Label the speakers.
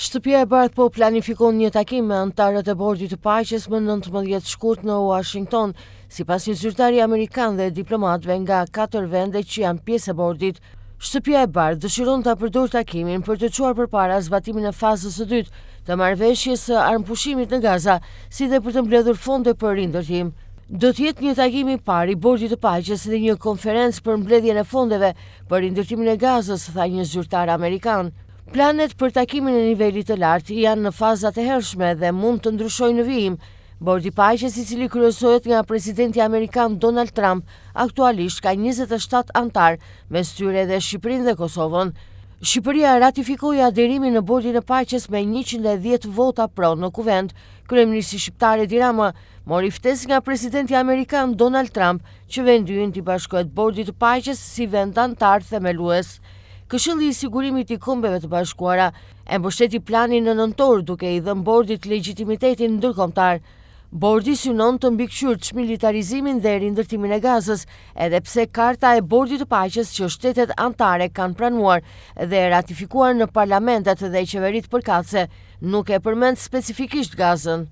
Speaker 1: Shtëpia e Bardhë po planifikon një takim me anëtarët e Bordit të Paqes më 19 shkurt në Washington, sipas një zyrtari amerikan dhe diplomatëve nga 4 vende që janë pjesë e Bordit. Shtëpia e Bardhë dëshiron ta përdorë takimin për të çuar përpara zbatimin e fazës së dytë të marrëveshjes së armpushimit në Gaza, si dhe për të mbledhur fonde për rindërtim. Do të jetë një takim i parë i Bordit të Paqes dhe një konferencë për mbledhjen e fondeve për rindërtimin e Gazës, tha një zyrtar amerikan. Planet për takimin e nivelit të lartë janë në fazat e hershme dhe mund të ndryshojnë në vijim. Bordi i Paqes, i cili kryesohet nga presidenti amerikan Donald Trump, aktualisht ka 27 antar, mes tyre edhe Shqipërinë dhe Kosovën. Shqipëria ratifikoi aderimin në Bordin e Paqes me 110 vota pro në kuvend. Kryeministri shqiptar Edi Rama mori ftesë nga presidenti amerikan Donald Trump që vendi ynë t'i bashkohet Bordit të Paqes si vend antar themelues. Këshilli i Sigurimit i Kombeve të Bashkuara e mbështeti planin në nëntor, duke i dhënë Bordit legjitimitetin ndërkombëtar. Bordi synon të mbikëqyrë çmilitarizimin dhe rindërtimin e Gazës, edhe pse Karta e Bordit të Paqes që shtetet anëtare kanë pranuar dhe ratifikuar në parlamentet dhe qeveritë përkatëse nuk e përmend specifikisht Gazën.